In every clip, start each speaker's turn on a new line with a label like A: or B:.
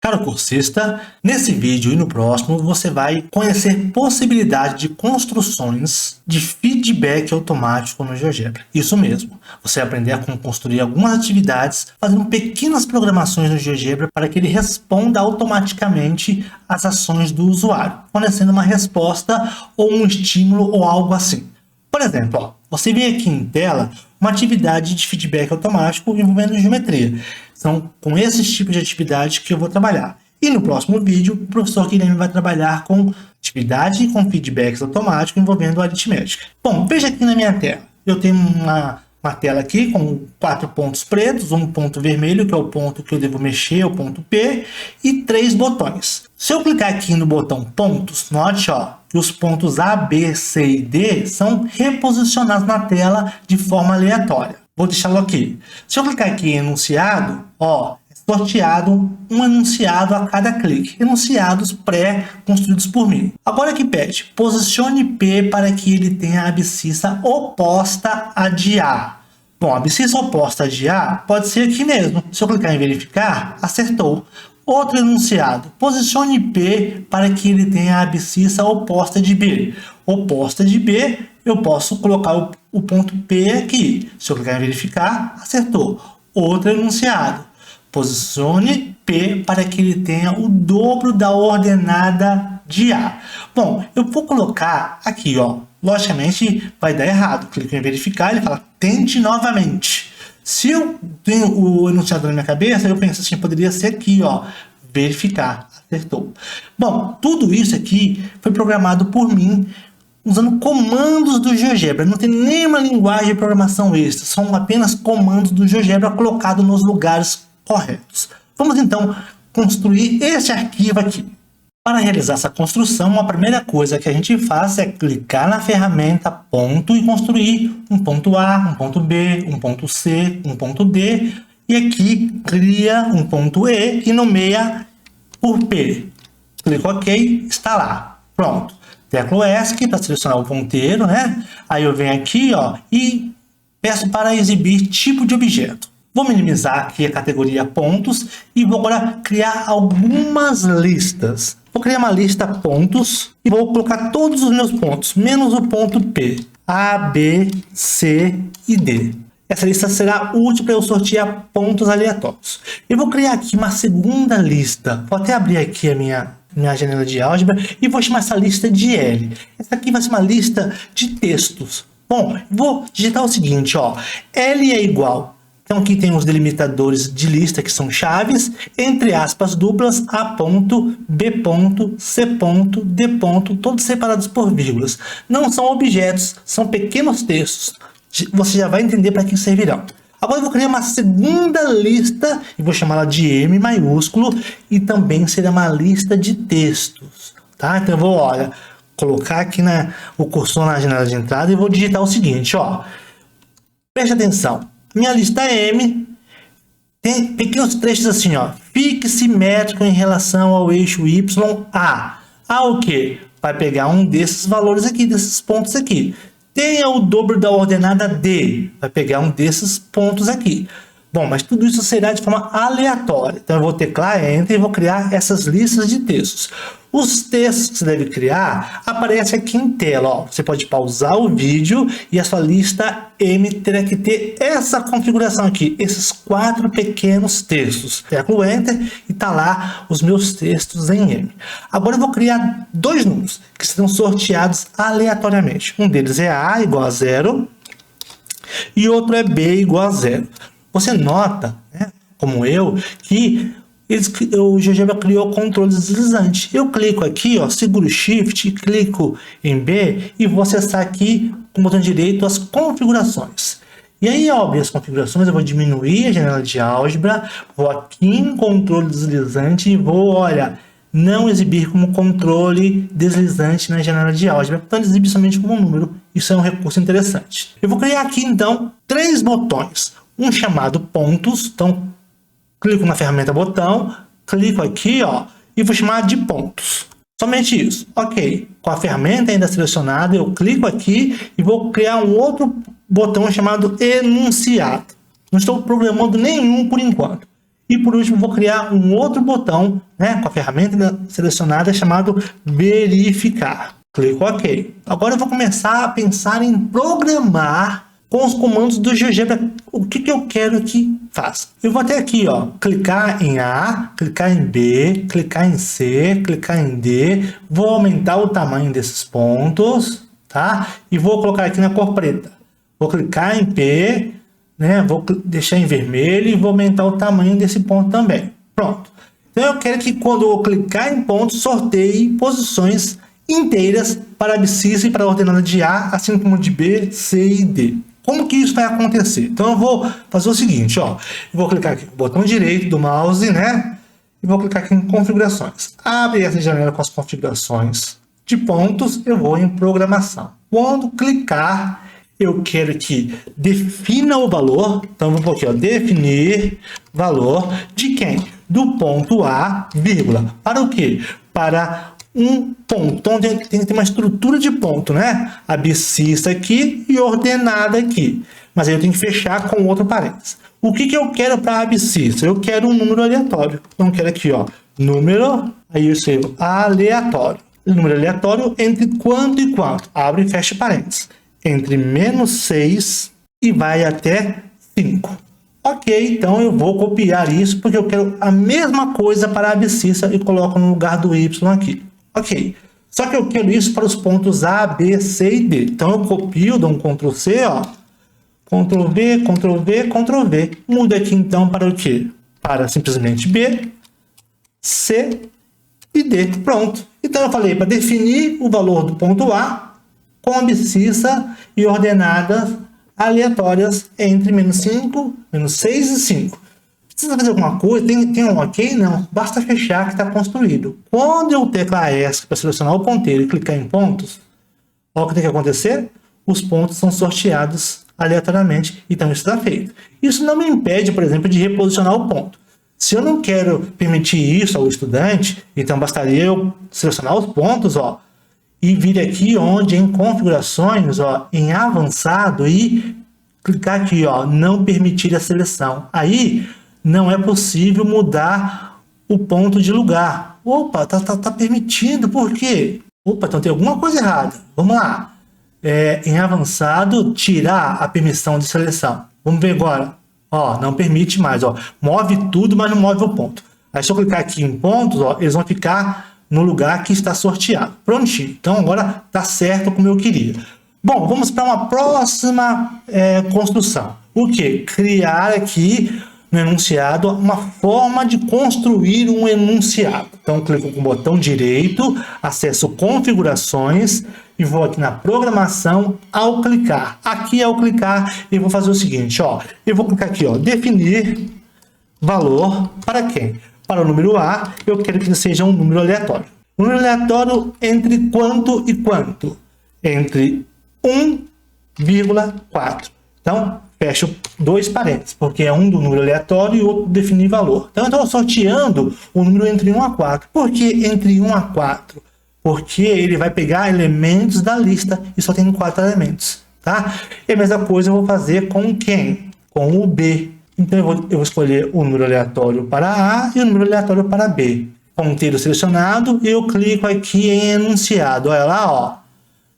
A: Caro cursista, nesse vídeo e no próximo você vai conhecer possibilidade de construções de feedback automático no GeoGebra. Isso mesmo, você vai aprender a como construir algumas atividades fazendo pequenas programações no GeoGebra para que ele responda automaticamente às ações do usuário, fornecendo uma resposta ou um estímulo ou algo assim. Por exemplo, você vê aqui em tela uma atividade de feedback automático envolvendo geometria. São com esses tipos de atividade que eu vou trabalhar. E no próximo vídeo, o professor Guilherme vai trabalhar com atividade com feedbacks automáticos envolvendo aritmética. Bom, veja aqui na minha tela. Eu tenho uma tela aqui com 4 pontos pretos, um ponto vermelho, que é o ponto que eu devo mexer, o ponto P, e 3 botões. Se eu clicar aqui no botão pontos, note que os pontos A, B, C e D são reposicionados na tela de forma aleatória. Vou deixá-lo aqui. Se eu clicar aqui em enunciado, é sorteado um enunciado a cada clique. Enunciados pré-construídos por mim. Agora aqui pede, posicione P para que ele tenha a abscissa oposta a de A. Bom, a abscissa oposta a de A pode ser aqui mesmo. Se eu clicar em verificar, acertou. Outro enunciado, posicione P para que ele tenha a abscissa oposta de B. Oposta de B, eu posso colocar o ponto P aqui. Se eu clicar em verificar, acertou. Outro enunciado, posicione P para que ele tenha o dobro da ordenada de A. Bom, eu vou colocar aqui, logicamente vai dar errado. Clico em verificar, ele fala, tente novamente. Se eu tenho o enunciado na minha cabeça, eu penso assim, poderia ser aqui, verificar, acertou. Bom, tudo isso aqui foi programado por mim usando comandos do GeoGebra. Não tem nenhuma linguagem de programação extra, são apenas comandos do GeoGebra colocados nos lugares corretos. Vamos então construir este arquivo aqui. Para realizar essa construção, a primeira coisa que a gente faz é clicar na ferramenta ponto e construir um ponto A, um ponto B, um ponto C, um ponto D. E aqui cria um ponto E e nomeia por P. Clico OK, está lá. Pronto. Teclo ESC para selecionar o ponteiro, né? Aí eu venho aqui, e peço para exibir tipo de objeto. Vou minimizar aqui a categoria pontos e vou agora criar algumas listas. Vou criar uma lista pontos e vou colocar todos os meus pontos, menos o ponto P. A, B, C e D. Essa lista será útil para eu sortear pontos aleatórios. Eu vou criar aqui uma segunda lista. Vou até abrir aqui a minha janela de álgebra e vou chamar essa lista de L. Essa aqui vai ser uma lista de textos. Bom, vou digitar o seguinte, L é igual. Então aqui tem os delimitadores de lista que são chaves, entre aspas duplas, A ponto, B ponto, C ponto, D ponto, todos separados por vírgulas. Não são objetos, são pequenos textos. Você já vai entender para que servirão. Agora eu vou criar uma segunda lista e vou chamá-la de M maiúsculo e também será uma lista de textos. Tá? Então eu vou, colocar aqui o cursor na janela de entrada e vou digitar o seguinte, Preste atenção. Minha lista M tem pequenos trechos assim, fique simétrico em relação ao eixo YA. O quê? Vai pegar um desses valores aqui, desses pontos aqui. Tenha o dobro da ordenada D. Vai pegar um desses pontos aqui. Bom, mas tudo isso será de forma aleatória. Então eu vou teclar Enter e vou criar essas listas de textos. Os textos que você deve criar aparecem aqui em tela. Você pode pausar o vídeo e a sua lista M terá que ter essa configuração aqui. Esses 4 pequenos textos. Teclo Enter e está lá os meus textos em M. Agora eu vou criar 2 números que serão sorteados aleatoriamente. Um deles é A igual a 0 e outro é B igual a 0. Você nota, como eu, que o GeoGebra criou controle deslizante. Eu clico aqui, seguro Shift, clico em B e vou acessar aqui com o botão direito as configurações. E aí, ao abrir as configurações, eu vou diminuir a janela de álgebra, vou aqui em controle deslizante e vou, não exibir como controle deslizante na janela de álgebra, então exibir somente como um número. Isso é um recurso interessante. Eu vou criar aqui, então, 3 botões. Um chamado pontos, então clico na ferramenta botão, clico aqui, e vou chamar de pontos. Somente isso. Ok. Com a ferramenta ainda selecionada, eu clico aqui e vou criar um outro botão chamado enunciado. Não estou programando nenhum por enquanto. E por último, vou criar um outro botão, né, com a ferramenta selecionada chamado verificar. Clico OK. Agora eu vou começar a pensar em programar com os comandos do GeoGebra o que eu quero que faça. Eu vou até aqui, ó, clicar em A, clicar em B, clicar em C, clicar em D. Vou aumentar o tamanho desses pontos, tá? E vou colocar aqui na cor preta. Vou clicar em P, né? Vou deixar em vermelho e vou aumentar o tamanho desse ponto também. Pronto. Então eu quero que quando eu clicar em ponto, sorteie posições inteiras para a abscissa e para a ordenada de A, assim como de B, C e D. Como que isso vai acontecer? Então eu vou fazer o seguinte, ó. Eu vou clicar aqui no botão direito do mouse, né? E vou clicar aqui em configurações. Abre essa janela com as configurações de pontos, eu vou em programação. Quando clicar, eu quero que defina o valor. Então vou aqui, ó, definir valor de quem? Do ponto A, vírgula. Para o quê? Para um ponto. Então tem que ter uma estrutura de ponto, né? Abscissa aqui e ordenada aqui. Mas aí eu tenho que fechar com outro parênteses. O que eu quero para a abscissa? Eu quero um número aleatório. Então eu quero aqui, ó, número, aí eu escrevo aleatório. Número aleatório entre quanto e quanto? Abre e fecha parênteses. Entre -6 e vai até 5. Ok, então eu vou copiar isso porque eu quero a mesma coisa para a abscissa e coloco no lugar do Y aqui. Ok, só que eu quero isso para os pontos A, B, C e D. Então eu copio, dou um Ctrl C, ó. Ctrl V, Ctrl V, Ctrl V. Muda aqui então para o quê? Para simplesmente B, C e D. Pronto. Então eu falei para definir o valor do ponto A com abscissa e ordenadas aleatórias entre -5, -6 e 5. Precisa fazer alguma coisa? Tem um OK? Não. Basta fechar que está construído. Quando eu teclar ESC para selecionar o ponteiro e clicar em pontos, olha o que tem que acontecer. Os pontos são sorteados aleatoriamente. Então isso está feito. Isso não me impede, por exemplo, de reposicionar o ponto. Se eu não quero permitir isso ao estudante, então bastaria eu selecionar os pontos, ó, e vir aqui onde em configurações, ó, em avançado e clicar aqui, ó, não permitir a seleção. Aí não é possível mudar o ponto de lugar. Opa, tá permitindo, por quê? Opa, então tem alguma coisa errada. Vamos lá. Em avançado, tirar a permissão de seleção. Vamos ver agora. Ó, não permite mais, ó. Move tudo, mas não move o ponto. Aí se eu clicar aqui em pontos, ó, eles vão ficar no lugar que está sorteado. Prontinho. Então agora tá certo como eu queria. Bom, vamos para uma próxima construção. O que? Criar aqui no enunciado uma forma de construir um enunciado. Então clico com o botão direito, acesso configurações e vou aqui na programação. Ao clicar, eu vou fazer o seguinte, ó, eu vou clicar aqui, ó, definir valor para quem? Para o número A, eu quero que seja um número aleatório. Número aleatório entre quanto e quanto? Entre 1,4. Então, fecho dois parênteses, porque é um do número aleatório e outro definir valor. Então, eu estou sorteando o número entre 1 a 4. Por que entre 1 a 4? Porque ele vai pegar elementos da lista e só tem 4 elementos, tá? E a mesma coisa eu vou fazer com quem? Com o B. Então, eu vou escolher o número aleatório para A e o número aleatório para B. Ponteiro selecionado, eu clico aqui em enunciado. Olha lá, ó.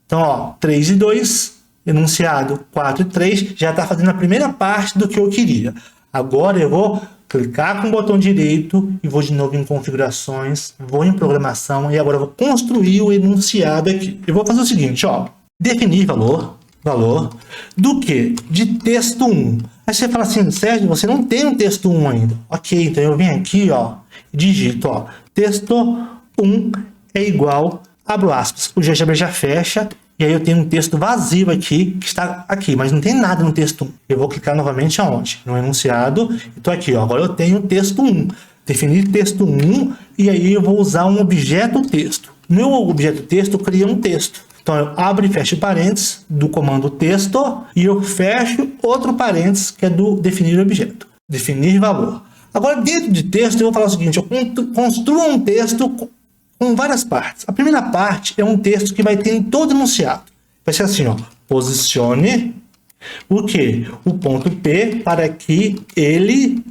A: Então, ó, 3 e 2, enunciado 4 e 3, já está fazendo a primeira parte do que eu queria. Agora eu vou clicar com o botão direito e vou de novo em configurações, vou em programação e agora eu vou construir o enunciado aqui. Eu vou fazer o seguinte, ó, definir valor do que? De texto 1. Aí você fala assim, Sérgio, você não tem um texto 1 ainda. Ok, então eu venho aqui, ó, digito, ó, texto 1 é igual, abro aspas, o GeoGebra já fecha, e aí eu tenho um texto vazio aqui, que está aqui, mas não tem nada no texto 1. Eu vou clicar novamente aonde? No enunciado, e tô aqui, ó, agora eu tenho o texto 1. Definir texto 1, e aí eu vou usar um objeto texto. Meu objeto texto cria um texto. Então eu abro e fecho parênteses do comando texto, e eu fecho outro parênteses, que é do definir objeto. Definir valor. Agora, dentro de texto, eu vou falar o seguinte, eu construo um texto com várias partes. A primeira parte é um texto que vai ter em todo enunciado. Vai ser assim, ó, posicione o quê? O ponto P para que ele...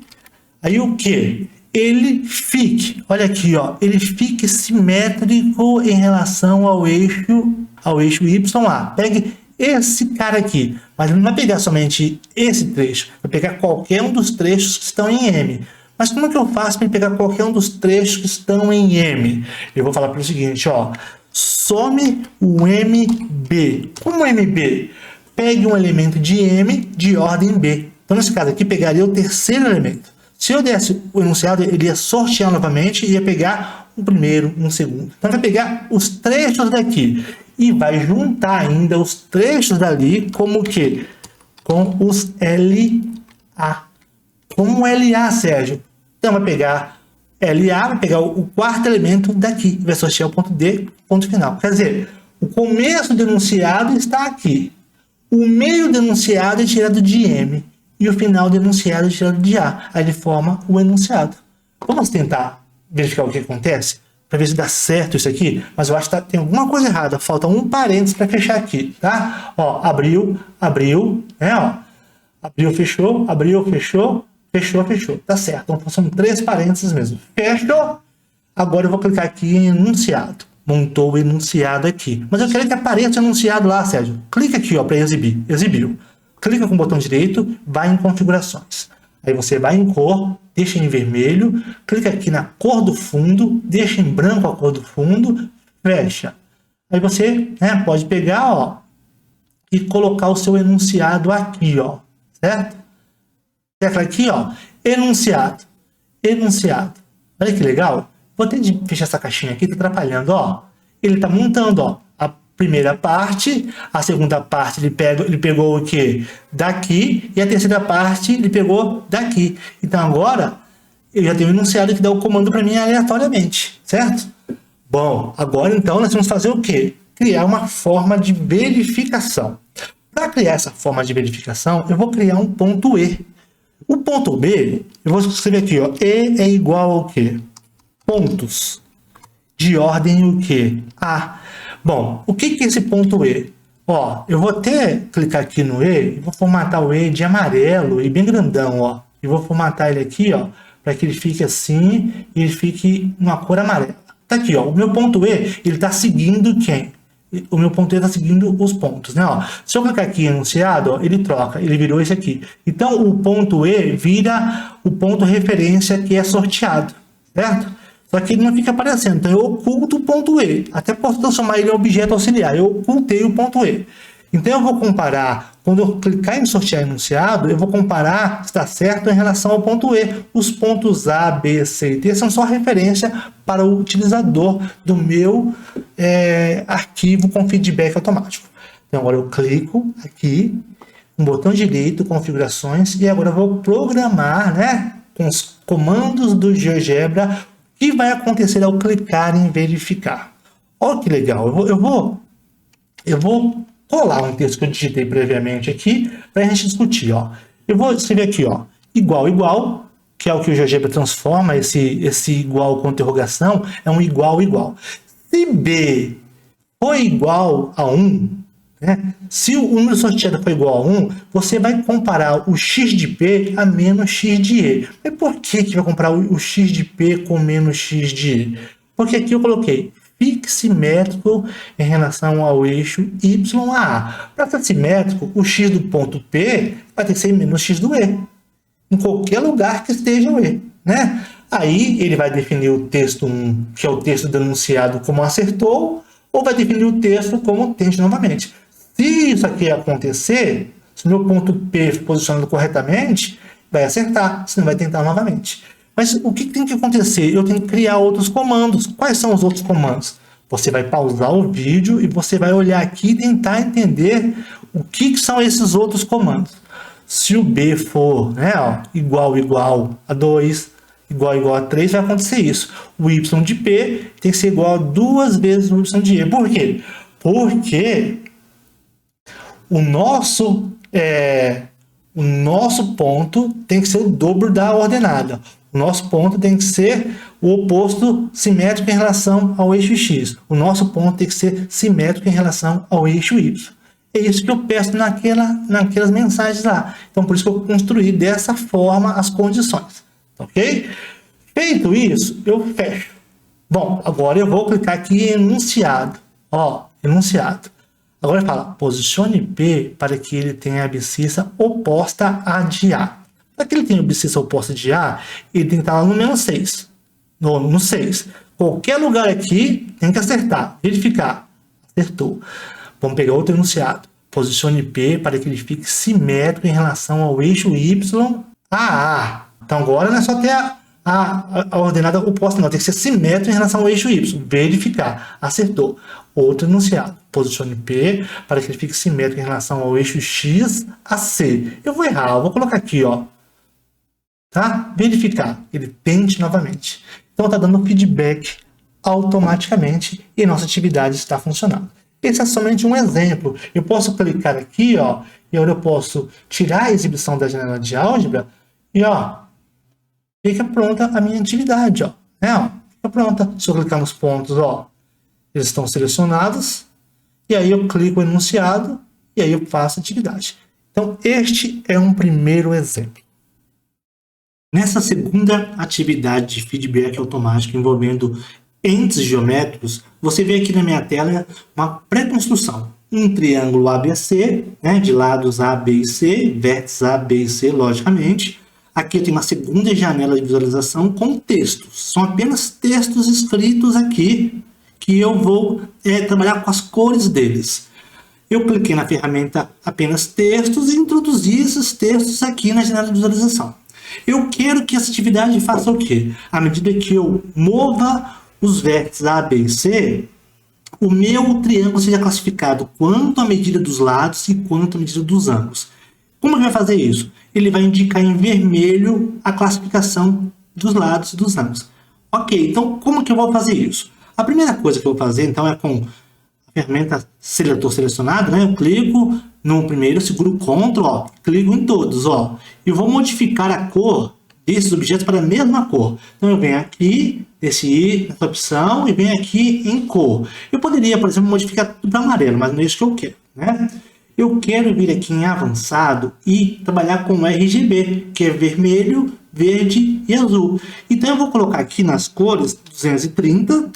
A: Aí o que? Ele fique, olha aqui, ó, ele fique simétrico em relação ao eixo YA. Pegue esse cara aqui, mas não vai pegar somente esse trecho, vai pegar qualquer um dos trechos que estão em M. Mas como que eu faço para pegar qualquer um dos trechos que estão em M? Eu vou falar para o seguinte, ó, some o MB. Como MB? Pegue um elemento de M de ordem B. Então, nesse caso aqui, pegaria o terceiro elemento. Se eu desse o enunciado, ele ia sortear novamente e ia pegar um primeiro, um segundo. Então, vai pegar os trechos daqui e vai juntar ainda os trechos dali como o quê? Com os LA. Como LA, Sérgio? Então, vai pegar LA, vai pegar o quarto elemento daqui, vai sortear o ponto D, ponto final. Quer dizer, o começo do enunciado está aqui. O meio do enunciado é tirado de M. E o final do enunciado é tirado de A. Aí ele forma o enunciado. Vamos tentar verificar o que acontece? Para ver se dá certo isso aqui. Mas eu acho que tem alguma coisa errada. Falta um parênteses para fechar aqui, tá? Ó, abriu, né? Ó, abriu, fechou, fechou. Tá certo. Então são 3 parênteses mesmo. Fechou. Agora eu vou clicar aqui em enunciado. Montou o enunciado aqui. Mas eu quero que apareça o enunciado lá, Sérgio. Clica aqui, ó, para exibir. Exibiu. Clica com o botão direito, vai em configurações. Aí você vai em cor, deixa em vermelho, clica aqui na cor do fundo, deixa em branco a cor do fundo, fecha. Aí você, né, pode pegar, ó, e colocar o seu enunciado aqui, ó, certo? Tecla aqui, ó, enunciado. Olha que legal. Vou ter de fechar essa caixinha aqui, tá atrapalhando, ó. Ele tá montando, ó, a primeira parte, a segunda parte ele pegou o que? Daqui, e a terceira parte ele pegou daqui. Então agora eu já tenho um enunciado que dá o comando para mim aleatoriamente, certo? Bom, agora então nós vamos fazer o que? Criar uma forma de verificação. Para criar essa forma de verificação, eu vou criar um ponto E. O ponto B, eu vou escrever aqui, ó, E é igual ao quê? Pontos de ordem o quê? A. Bom, o que é esse ponto E? Ó, eu vou até clicar aqui no E, vou formatar o E de amarelo e bem grandão, ó. E vou formatar ele aqui, ó, para que ele fique assim e ele fique uma cor amarela. Tá aqui, ó, o meu ponto E, ele tá seguindo quem? O meu ponto E está seguindo os pontos, né? Ó, se eu clicar aqui em enunciado, ó, ele troca, ele virou esse aqui. Então, o ponto E vira o ponto referência que é sorteado, certo? Só que ele não fica aparecendo, então eu oculto o ponto E. Até posso transformar ele em objeto auxiliar, eu ocultei o ponto E. Então eu vou comparar, quando eu clicar em sortear enunciado, eu vou comparar se está certo em relação ao ponto E. Os pontos A, B, C e D são só referência para o utilizador do meu arquivo com feedback automático. Então agora eu clico aqui, no botão direito, configurações, e agora eu vou programar, né, com os comandos do GeoGebra, o que vai acontecer ao clicar em verificar. Olha que legal, eu vou colar um texto que eu digitei previamente aqui para a gente discutir. Ó. Eu vou escrever aqui, ó, igual, que é o que o GeoGebra transforma, esse igual com interrogação, é um igual. Se B for igual a 1, né, se o número sorteado for igual a 1, você vai comparar o x de P a menos x de E. Mas por que vai comparar o x de P com menos x de E? Porque aqui eu coloquei fique simétrico em relação ao eixo YA. Para ser simétrico, o x do ponto P vai ter que ser menos x do E, em qualquer lugar que esteja o E, né? Aí ele vai definir o texto 1, que é o texto do enunciado, como acertou, ou vai definir o texto como tente novamente. Se isso aqui acontecer, se o meu ponto P for posicionado corretamente, vai acertar, senão vai tentar novamente. Mas o que tem que acontecer? Eu tenho que criar outros comandos. Quais são os outros comandos? Você vai pausar o vídeo e você vai olhar aqui e tentar entender o que são esses outros comandos. Se o B for, né, ó, igual a 2, igual a 3, vai acontecer isso. O Y de P tem que ser igual a 2 vezes o Y de E. Por quê? Porque o nosso ponto tem que ser o dobro da ordenada. O nosso ponto tem que ser o oposto simétrico em relação ao eixo X. O nosso ponto tem que ser simétrico em relação ao eixo Y. É isso que eu peço naquelas mensagens lá. Então, por isso que eu construí dessa forma as condições. ok? Feito isso, eu fecho. Bom, agora eu vou clicar aqui em enunciado. Ó, enunciado. Agora ele fala, posicione P para que ele tenha a abscissa oposta a de A. Para que ele tenha a abscissa oposta de A, ele tem que estar lá no menos 6. No 6. Qualquer lugar aqui tem que acertar, verificar. Acertou. Vamos pegar outro enunciado. Posicione P para que ele fique simétrico em relação ao eixo Y a A. Então agora não é só ter a ordenada oposta, não. Tem que ser simétrico em relação ao eixo Y. Verificar. Acertou. Outro enunciado. Posicione P para que ele fique simétrico em relação ao eixo X a C. Eu vou errar. Eu vou colocar aqui, ó. Tá? Verificar. Ele tente novamente. Então está dando feedback automaticamente e nossa atividade está funcionando. Esse é somente um exemplo. Eu posso clicar aqui, ó, e agora eu posso tirar a exibição da janela de álgebra e, ó, fica pronta a minha atividade, ó. Ó, fica pronta. Se eu clicar nos pontos, ó, eles estão selecionados, e aí eu clico no enunciado, e aí eu faço a atividade. Então, este é um primeiro exemplo. Nessa segunda atividade de feedback automático envolvendo entes geométricos, você vê aqui na minha tela uma pré-construção. Um triângulo ABC, né, de lados A, B e C, vértices A, B e C, logicamente. Aqui eu tenho uma segunda janela de visualização com textos. São apenas textos escritos aqui que eu vou trabalhar com as cores deles. Eu cliquei na ferramenta apenas textos e introduzi esses textos aqui na janela de visualização. Eu quero que essa atividade faça o quê? À medida que eu mova os vértices A, B e C, o meu triângulo seja classificado quanto à medida dos lados e quanto à medida dos ângulos. Como ele vai fazer isso? Ele vai indicar em vermelho a classificação dos lados e dos ângulos. Ok, então como que eu vou fazer isso? A primeira coisa que eu vou fazer, então, é com a ferramenta seletor selecionado, né? Eu clico no primeiro, seguro Ctrl, ó, clico em todos, ó, e vou modificar a cor desses objetos para a mesma cor. Então eu venho aqui, nessa opção, e venho aqui em cor. Eu poderia, por exemplo, modificar tudo para amarelo, mas não é isso que eu quero, né? Eu quero vir aqui em avançado e trabalhar com RGB, que é vermelho, verde e azul. Então eu vou colocar aqui nas cores 230,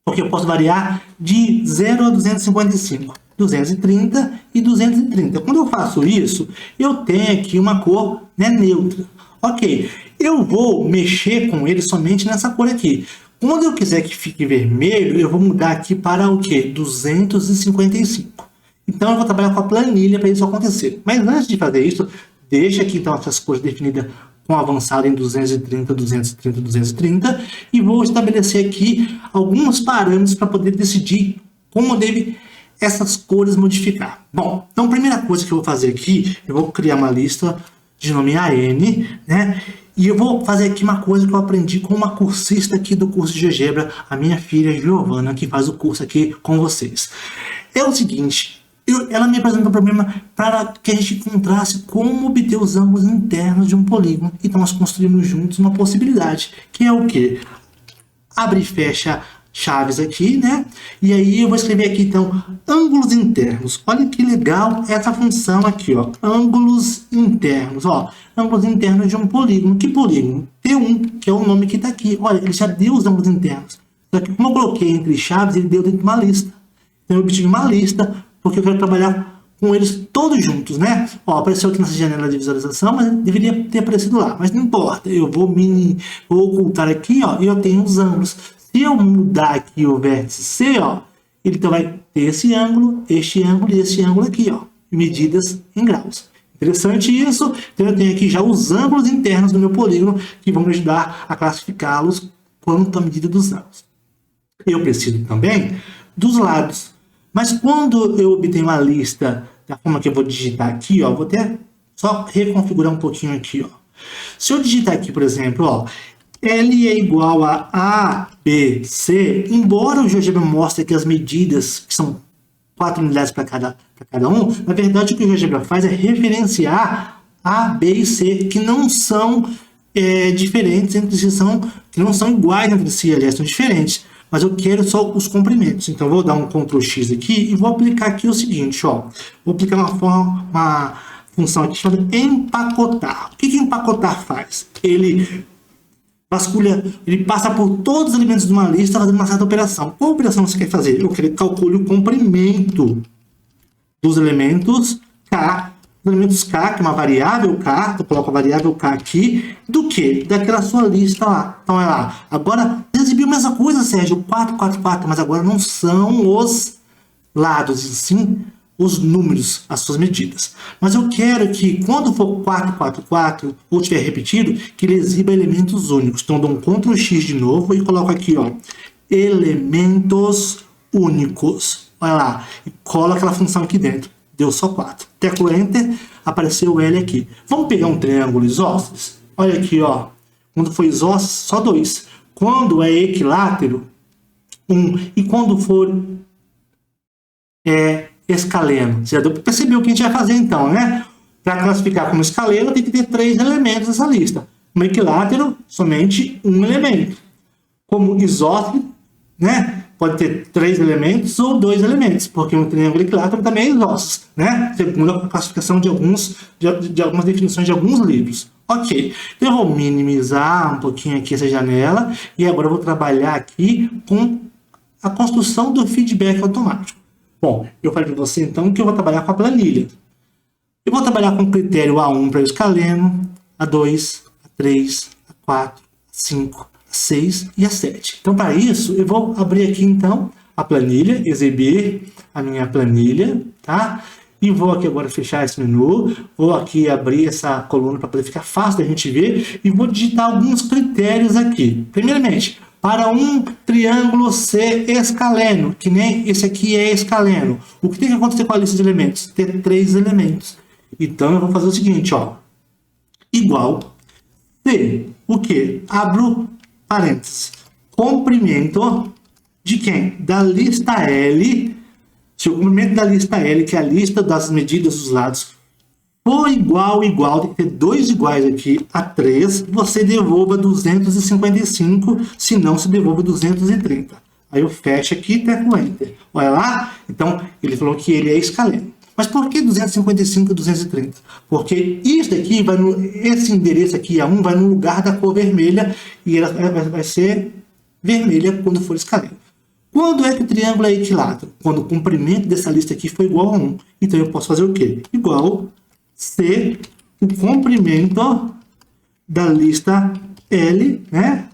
A: porque eu posso variar de 0 a 255. 230 e 230. Quando eu faço isso, eu tenho aqui uma cor, né, neutra. Ok, eu vou mexer com ele somente nessa cor aqui. Quando eu quiser que fique vermelho, eu vou mudar aqui para o quê? 255. Então eu vou trabalhar com a planilha para isso acontecer. Mas antes de fazer isso, deixa aqui então essas cores definidas com avançado em 230, 230, 230. E vou estabelecer aqui alguns parâmetros para poder decidir como deve essas cores modificar. Bom, então a primeira coisa que eu vou fazer aqui, eu vou criar uma lista de nome AN, né? E eu vou fazer aqui uma coisa que eu aprendi com uma cursista aqui do curso de GeoGebra, a minha filha Giovana, que faz o curso aqui com vocês. É o seguinte, ela me apresentou um problema para que a gente encontrasse como obter os ângulos internos de um polígono. Então nós construímos juntos uma possibilidade, que é o quê? Abre e fecha chaves aqui, né? E aí eu vou escrever aqui, então, ângulos internos. Olha que legal essa função aqui, ó. Ângulos internos, ó. Ângulos internos de um polígono. Que polígono? T1, que é o nome que está aqui. Olha, ele já deu os ângulos internos. Só que como eu coloquei entre chaves, ele deu dentro de uma lista. Então eu obtive uma lista, porque eu quero trabalhar com eles todos juntos, né? Ó, apareceu aqui nessa janela de visualização, mas deveria ter aparecido lá. Mas não importa, eu vou ocultar aqui, ó, e eu tenho os ângulos. Se eu mudar aqui o vértice C, ó, ele então vai ter esse ângulo e esse ângulo aqui, ó, medidas em graus. Interessante isso. Então eu tenho aqui já os ângulos internos do meu polígono que vão me ajudar a classificá-los quanto à medida dos ângulos. Eu preciso também dos lados. Mas quando eu obtenho a lista da forma que eu vou digitar aqui, ó, vou até só reconfigurar um pouquinho aqui, ó. Se eu digitar aqui, por exemplo, ó, L é igual a ABC, embora o GeoGebra mostre aqui as medidas, que são 4 unidades para cada um, na verdade o que o GeoGebra faz é referenciar A, B e C, que não são diferentes entre si, que não são iguais entre si, aliás, são diferentes. Mas eu quero só os comprimentos. Então, eu vou dar um Ctrl X aqui e vou aplicar aqui o seguinte, ó. Vou aplicar uma função aqui chamada empacotar. O que empacotar faz? Ele vasculha, ele passa por todos os elementos de uma lista fazendo uma certa operação. Qual operação você quer fazer? Eu quero que calcule o comprimento dos elementos K. Os elementos K, que é uma variável K, eu coloco a variável K aqui, do que? Daquela sua lista lá. Então, olha lá. Agora, exibiu a mesma coisa, Sérgio, 4, 4, 4, mas agora não são os lados, e sim os números, as suas medidas. Mas eu quero que, quando for 4, 4, 4, ou tiver repetido, que ele exiba elementos únicos. Então, eu dou um Ctrl X de novo e coloco aqui, ó, elementos únicos. Olha lá, e colo aquela função aqui dentro. Deu só 4. Teclo Enter, apareceu o L aqui. Vamos pegar um triângulo isósceles? Olha aqui, ó. Quando for isósceles, só 2. Quando é equilátero, 1. E quando for escaleno. Você já deu para perceber o que a gente vai fazer então, né? Para classificar como escaleno, tem que ter 3 elementos nessa lista. Como equilátero, somente 1 elemento. Como isósceles, né? Pode ter 3 elementos ou 2 elementos, porque um triângulo equilátero também é isósceles, né? Segundo a classificação de algumas definições de alguns livros. Ok, então eu vou minimizar um pouquinho aqui essa janela e agora eu vou trabalhar aqui com a construção do feedback automático. Bom, eu falei para você então que eu vou trabalhar com a planilha. Eu vou trabalhar com o critério A1 para o escaleno, A2, A3, A4, A5, A6 e A7. Então, para isso, eu vou abrir aqui então a planilha, exibir a minha planilha, tá? E vou aqui agora fechar esse menu, vou aqui abrir essa coluna para poder ficar fácil da gente ver e vou digitar alguns critérios aqui. Primeiramente, para um triângulo ser escaleno, que nem esse aqui é escaleno, o que tem que acontecer com a lista de elementos? Ter 3 elementos. Então, eu vou fazer o seguinte, ó, igual se o que? Abro parênteses, comprimento de quem? Da lista L. Se o comprimento da lista L, que é a lista das medidas dos lados, for igual, tem que ter 2 iguais aqui a 3, você devolva 255, se não, se devolva 230. Aí eu fecho aqui e teclo Enter. Olha lá, então ele falou que ele é escaleno. Mas por que 255 e 230? Porque isso daqui esse endereço aqui, A1, vai no lugar da cor vermelha e ela vai ser vermelha quando for escaleno. Quando é que o triângulo é equilátero? Quando o comprimento dessa lista aqui for igual a 1. Então eu posso fazer o quê? Igual se o comprimento da lista L, né,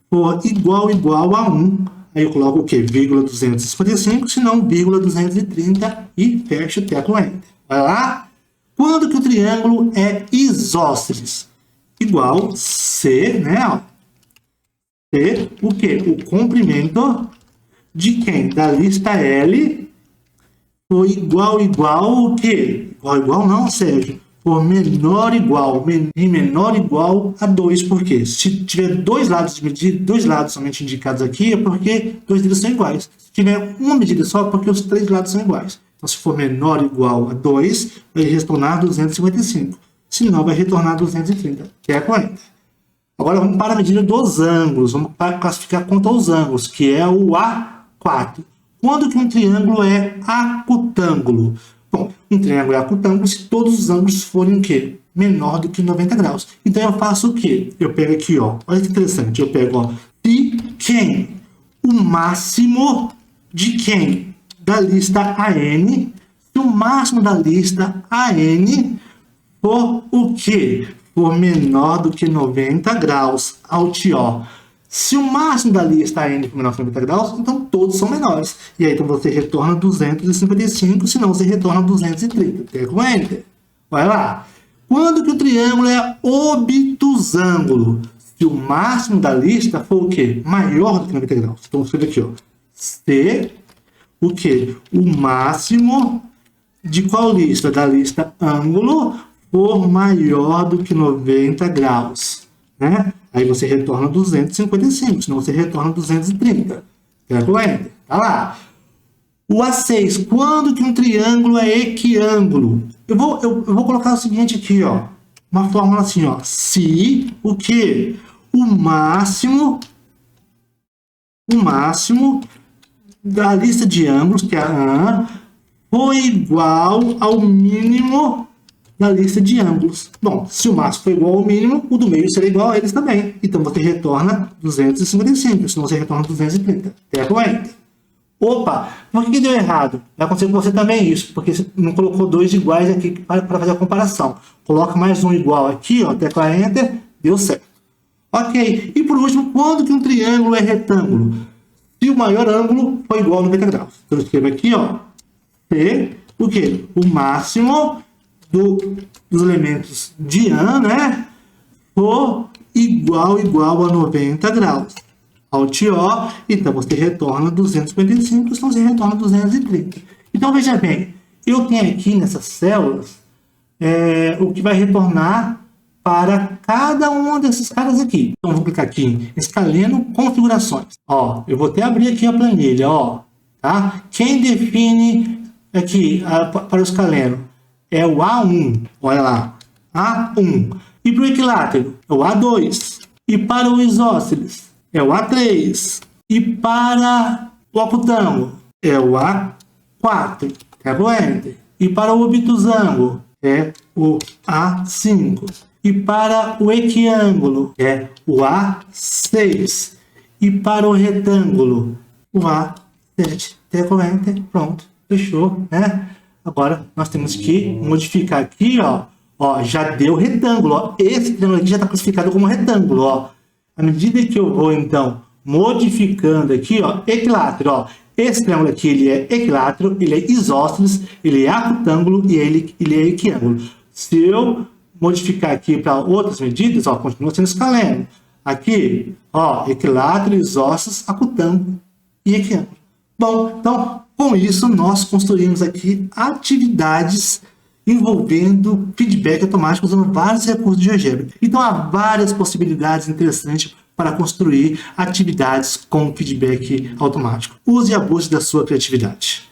A: for igual a 1. Aí eu coloco o quê? Vírgula 255, se não, vírgula 230 e fecho o teclo Enter. Vai lá. Quando que o triângulo é isósceles? Igual C, né? Ó. C, o quê? O comprimento de quem? Da lista L foi igual o quê? Igual não, Sérgio. For menor igual a 2, por quê? Se tiver 2 lados medidos, 2 lados somente indicados aqui, é porque 2 deles são iguais. Se tiver uma medida só, é porque os 3 lados são iguais. Então, se for menor igual a 2, vai retornar 255. Se não, vai retornar 230. Tecla Enter. Agora, vamos para a medida dos ângulos. Vamos classificar quanto aos ângulos, que é o A4. Quando que um triângulo é acutângulo? Bom, um triângulo é acutângulo se todos os ângulos forem o quê? Menor do que 90 graus. Então eu faço o quê? Eu pego aqui, ó. Olha que interessante. Eu pego, ó, de quem? O máximo de quem? Da lista AN. Se o máximo da lista AN for o quê? For menor do que 90 graus. Alt O. Se o máximo da lista N for menor que 90 graus, então todos são menores. E aí então você retorna 255, senão você retorna 230. Tecla Enter. Vai lá. Quando que o triângulo é obtusângulo? Se o máximo da lista for o quê? Maior do que 90 graus. Então escreve aqui, ó. Se o quê? O máximo de qual lista? Da lista ângulo for maior do que 90 graus. Né? Aí você retorna 255, senão você retorna 230. Tecla Enter. Tá lá. O A6, quando que um triângulo é equiângulo? Eu vou colocar o seguinte aqui, ó. Uma fórmula assim, ó. Se o quê? O máximo da lista de ângulos, que é a for igual ao mínimo da lista de ângulos. Bom, se o máximo for igual ao mínimo, o do meio será igual a eles também. Então você retorna 255, senão você retorna 230. Aperta o Enter. Opa, por que deu errado? Vai acontecer com você também isso, porque você não colocou dois iguais aqui para fazer a comparação. Coloca mais um igual aqui, ó, tecla Enter, deu certo. Ok, e por último, quando que um triângulo é retângulo? Se o maior ângulo for igual a 90 graus. Então eu escrevo aqui, ó, se o quê? O máximo dos elementos de A, né, for igual a 90 graus. Alt O, então você retorna 255, então você retorna 230. Então veja bem, eu tenho aqui nessas células o que vai retornar para cada um desses caras aqui. Então vou clicar aqui em Escaleno Configurações. Ó, eu vou até abrir aqui a planilha, ó, tá? Quem define aqui para o escaleno é o A1, olha lá, A1. E para o equilátero é o A2. E para o isósceles é o A3. E para o acutângulo é o A4. Pega o Enter. E para o obtusango é o A5. E para o equiângulo é o A6. E para o retângulo, o A7. Pega o Enter. Pronto. Fechou, né? Agora nós temos que modificar aqui, ó. Ó, já deu retângulo, ó. Esse triângulo aqui já está classificado como retângulo, ó. À medida que eu vou, então, modificando aqui, ó, equilátero, ó. Esse triângulo aqui, ele é equilátero, ele é isósceles, ele é acutângulo e ele é equiângulo. Se eu modificar aqui para outras medidas, ó, continua sendo escaleno. Aqui, ó, equilátero, isósceles, acutângulo e equiângulo. Bom, então, com isso, nós construímos aqui atividades envolvendo feedback automático usando vários recursos de GeoGebra. Então, há várias possibilidades interessantes para construir atividades com feedback automático. Use e abuse da sua criatividade.